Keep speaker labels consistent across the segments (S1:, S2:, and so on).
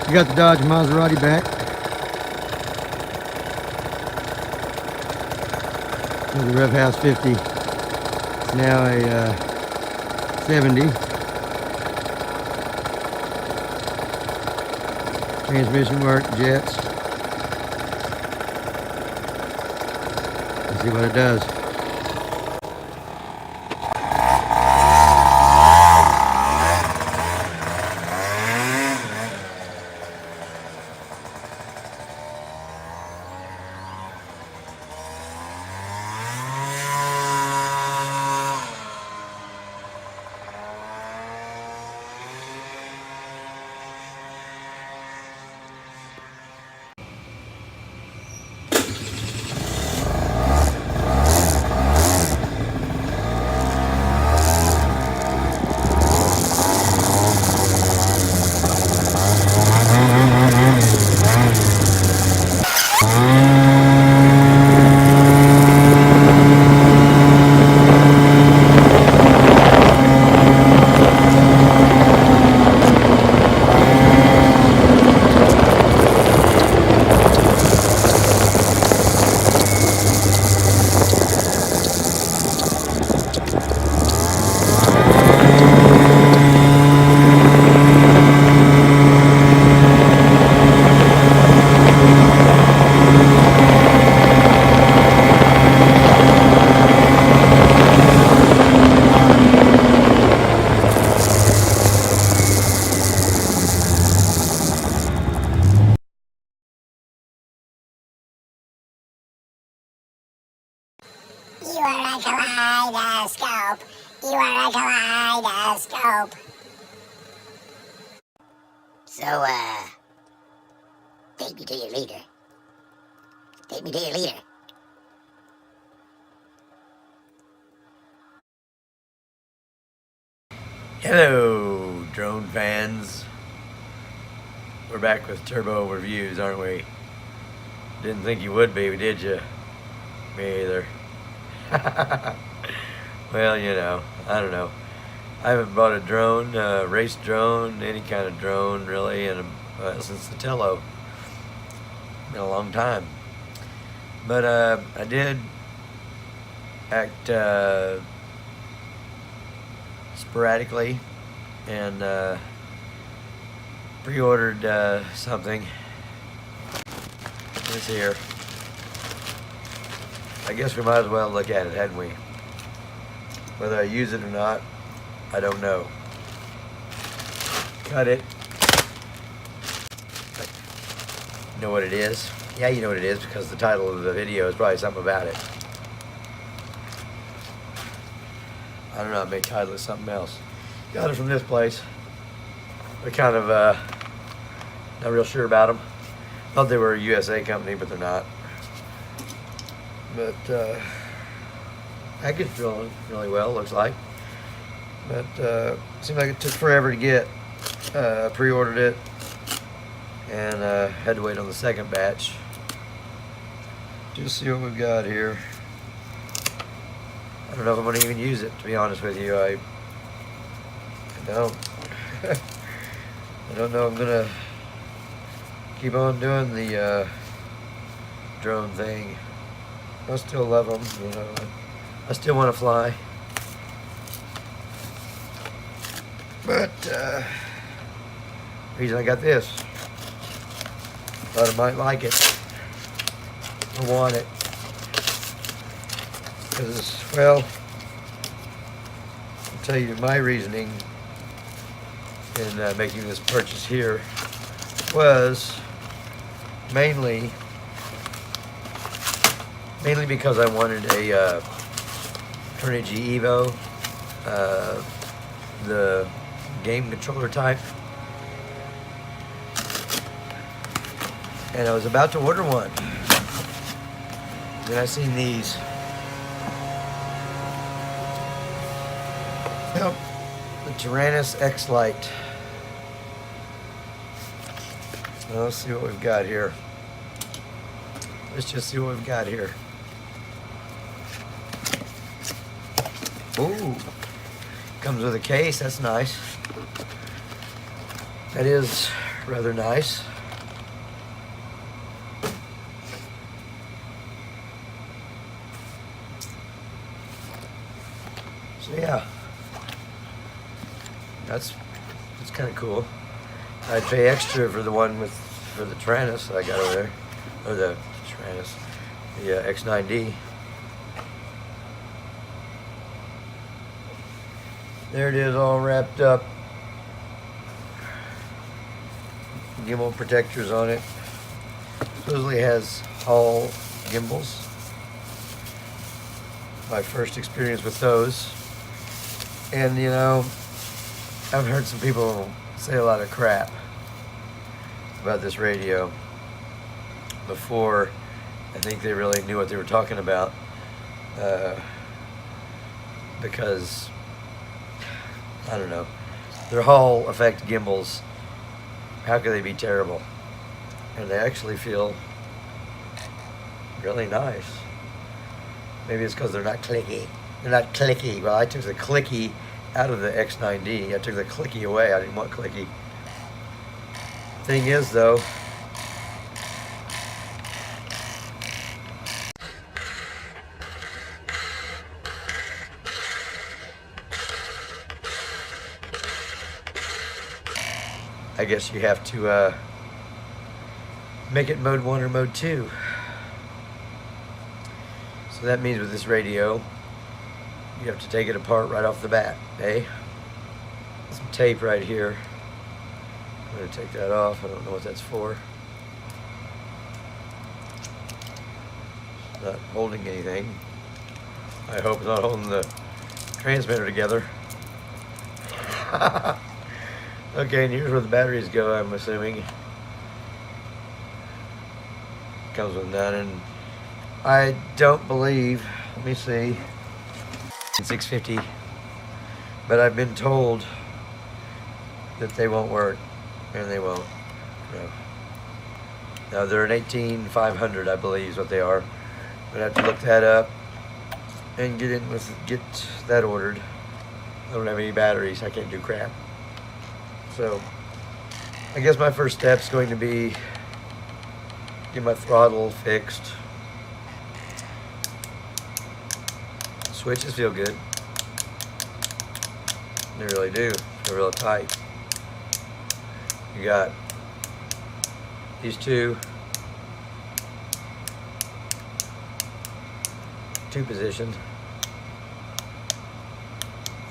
S1: We got the Dodge Maserati back. The Rev House 50. It's now a 70. Transmission work, jets. Let's see what it does.
S2: You are a kaleidoscope. You are a kaleidoscope. So, take me to your leader. Take me to your leader.
S3: Hello, drone fans. We're back with Turbo Reviews, aren't we? Didn't think you would be, did you? Me either. Well, you know, I don't know. I haven't bought a drone, race drone, any kind of drone really, since the Tello. Been a long time. But I did act sporadically and pre-ordered something. This here. I guess we might as well look at it, hadn't we? Whether I use it or not, I don't know. Cut it. You know what it is? Yeah, you know what it is because the title of the video is probably something about it. I don't know, I may title it something else. Got it from this place. They're kind of not real sure about them. Thought they were a USA company, but they're not. But packaged really well, looks like. But seemed like it took forever to get. Pre-ordered it and had to wait on the second batch. Just see what we've got here. I don't know if I'm going to even use it, to be honest with you. I don't. I don't know if I'm going to keep on doing the drone thing. I still love them, you know. I still want to fly. But the reason I got this, thought I might like it. I want it. Because, well, I'll tell you my reasoning in making this purchase here was mainly because I wanted a Turnigy Evo, the game controller type, and I was about to order one. Then I seen these. Yep, the FrSky X-Lite. Well, let's see what we've got here. Let's just see what we've got here. Ooh, comes with a case, that's nice. That is rather nice. So yeah, that's kind of cool. I'd pay extra for the one for the Taranis I got over there, or the Taranis, the X9D. There it is, all wrapped up. Gimbal protectors on it. Supposedly has Hall gimbals. My first experience with those. And you know, I've heard some people say a lot of crap about this radio before I think they really knew what they were talking about, because I don't know, their Hall effect gimbals, how could they be terrible? And they actually feel really nice. Maybe it's because they're not clicky. They're not clicky. Well, I took the clicky out of the X9D. I took the clicky away. I didn't want clicky. Thing is, though, I guess you have to make it mode 1 or mode 2. So that means with this radio, you have to take it apart right off the bat, eh? Some tape right here. I'm going to take that off. I don't know what that's for. It's not holding anything. I hope it's not holding the transmitter together. Okay, and here's where the batteries go, I'm assuming. Comes with none, and I don't believe, let me see, 650, but I've been told that they won't work, and they won't. No. Now they're an 18500, I believe is what they are. I'm gonna have to look that up and get that ordered. I don't have any batteries, I can't do crap. So I guess my first step is going to be get my throttle fixed. Switches feel good. They really do. They're real tight. You got these two positions.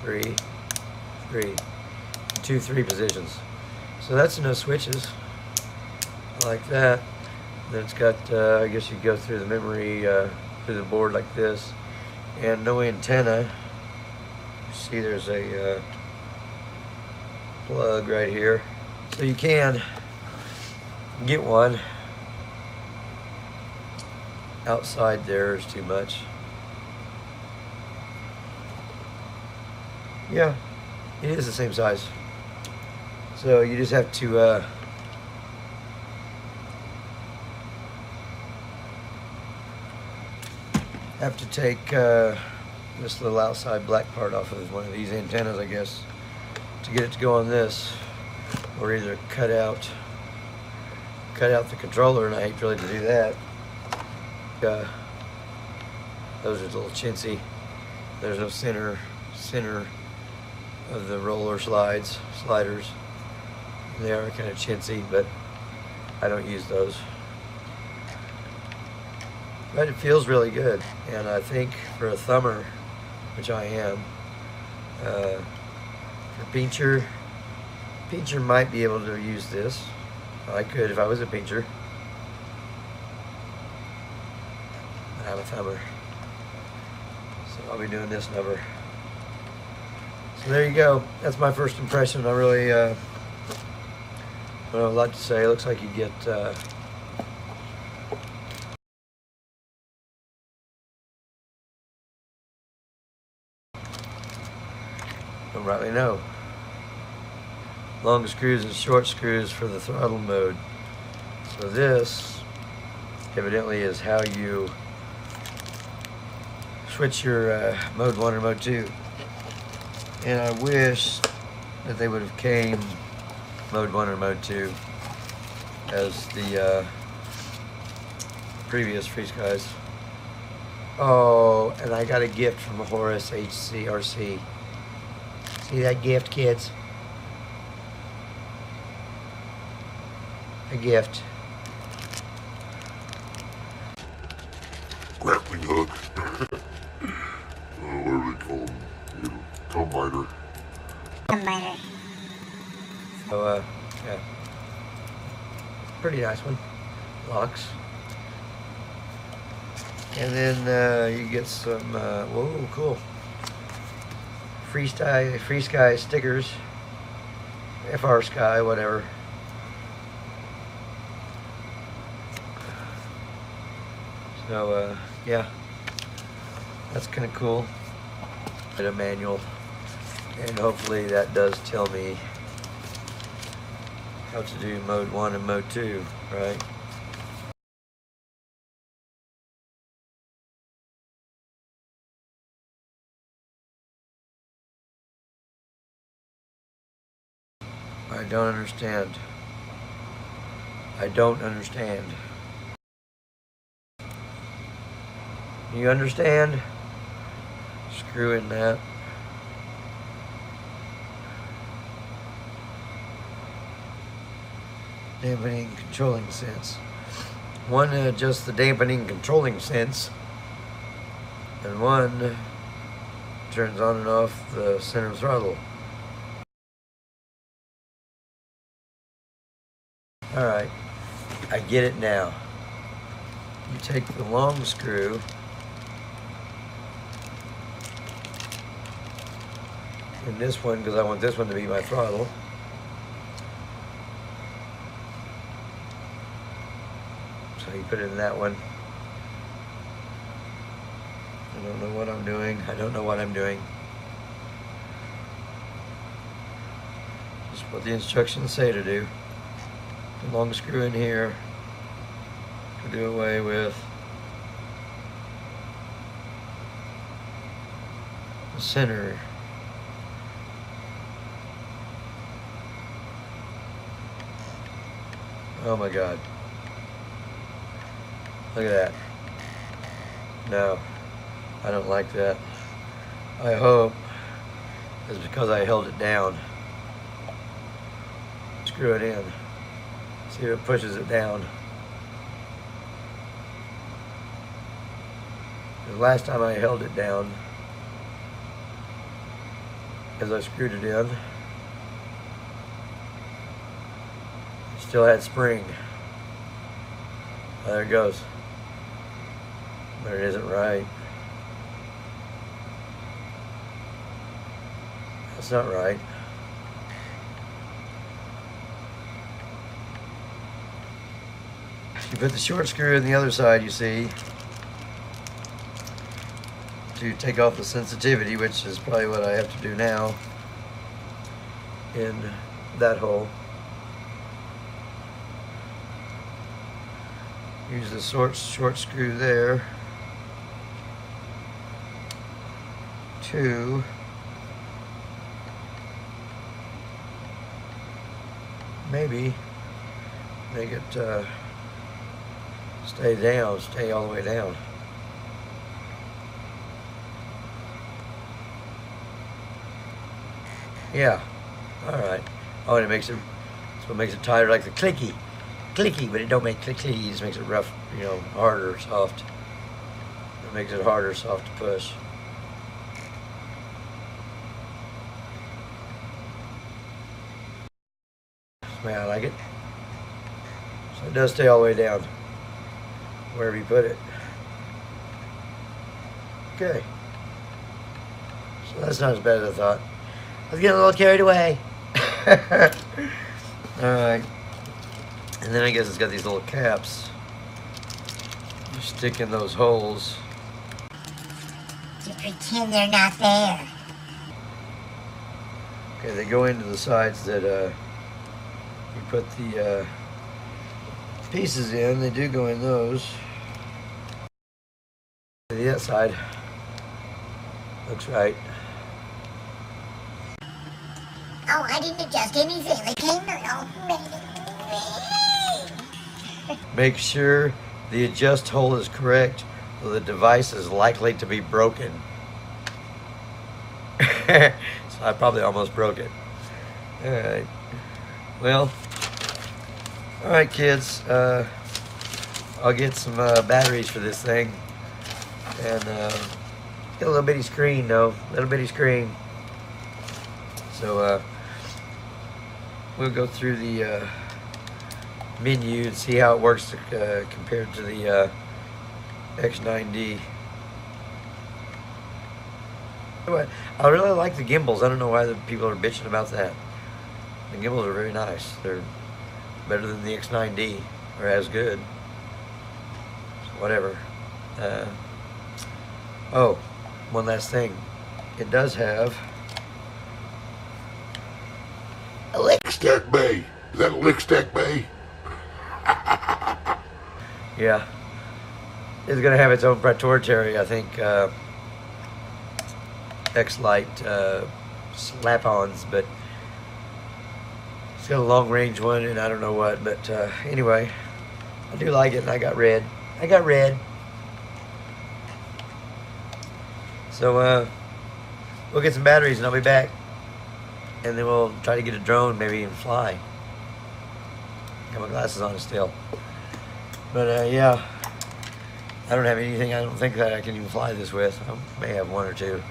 S3: Three, 3 positions. So that's no switches. I like that. Then it's got, I guess you go through the memory, through the board like this. And no antenna. You see there's a plug right here. So you can get one. Outside there is too much. Yeah, it is the same size. So you just have to take this little outside black part off of one of these antennas, I guess, to get it to go on this, or either cut out the controller, and I hate really to do that. Those are a little chintzy. There's no center of the roller sliders. They are kind of chintzy, but I don't use those. But it feels really good, and I think for a thumber, which I am, for pincher might be able to use this. I could if I was a pincher. I'm a thumber, so I'll be doing this number. So there you go. That's my first impression. I really don't have a lot to say. It looks like you get don't rightly know. Long screws and short screws for the throttle mode. So this evidently is how you switch your mode 1 or mode 2. And I wish that they would have came mode 1 or mode 2. as the previous FrSky's. Oh, and I got a gift from Horace HCRC. See that gift, kids? A gift.
S4: Grappling hook. Whatever they call them. You know, combiner.
S2: Combiner.
S3: So, yeah. Pretty nice one. Locks. And then you get some, whoa, cool. FrSky stickers. FrSky, whatever. So, yeah. That's kind of cool. Get a manual. And hopefully that does tell me how to do mode 1 and mode 2, right? I don't understand. I don't understand. You understand? Screw in that. Dampening controlling sense. One adjusts the dampening controlling sense, and one turns on and off the center throttle. Alright, I get it now. You take the long screw in this one, because I want this one to be my throttle. So you put it in that one. I don't know what I'm doing. I don't know what I'm doing. Just what the instructions say to do. The long screw in here to do away with the center. Oh my God. Look at that. No, I don't like that. I hope it's because I held it down. Screw it in. See if it pushes it down. The last time I held it down, as I screwed it in, it still had spring. Oh, there it goes. But it isn't right. That's not right. You put the short screw in the other side, you see, to take off the sensitivity, which is probably what I have to do now in that hole. Use the short screw there to maybe make it stay all the way down. Yeah, all right. Oh, and it makes it, that's what makes it tighter, like the clicky, but it don't make clicky, it just makes it rough, you know, harder, soft. It makes it harder, soft to push. Man, I like it. So it does stay all the way down, wherever you put it. Okay. So that's not as bad as I thought. I was getting a little carried away. Alright. And then I guess it's got these little caps. You stick in those holes.
S2: To pretend they're not there.
S3: Okay, they go into the sides that you put the pieces in. They do go in those. The outside looks right.
S2: Oh, I didn't adjust anything. They came
S3: Make sure the adjust hole is correct, or the device is likely to be broken. So I probably almost broke it. Alright. Well, alright kids. I'll get some batteries for this thing. And get a little bitty screen though. Little bitty screen. So we'll go through the menu and see how it works compared to the X9D. I really like the gimbals. I don't know why the people are bitching about that. The gimbals are very nice. They're better than the X9D, or as good. So whatever. Oh, one last thing. It does have
S4: A lick stack bay. Is that a lick stack bay?
S3: yeah. It's gonna have its own preordered, I think, X-Lite slap-ons, but it's got a long-range one, and I don't know what. But anyway, I do like it, and I got red. So we'll get some batteries, and I'll be back, and then we'll try to get a drone, maybe even fly. Got my glasses on still, but yeah, I don't have anything. I don't think that I can even fly this with. I may have one or two,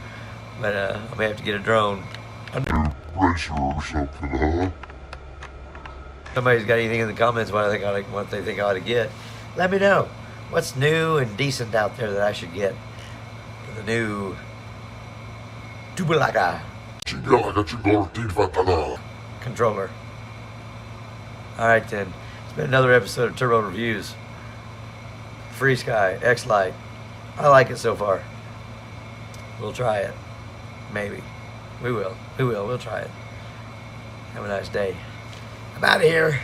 S3: but I may have to get a drone.
S4: Racer or something, huh?
S3: Somebody's got anything in the comments what they think I ought to get. Let me know. What's new and decent out there that I should get for the new Tubalaga controller. Alright then. It's been another episode of Turbo Reviews. FrSky X-Lite. I like it so far. We'll try it. Maybe. We will. We'll try it. Have a nice day. I'm out of here.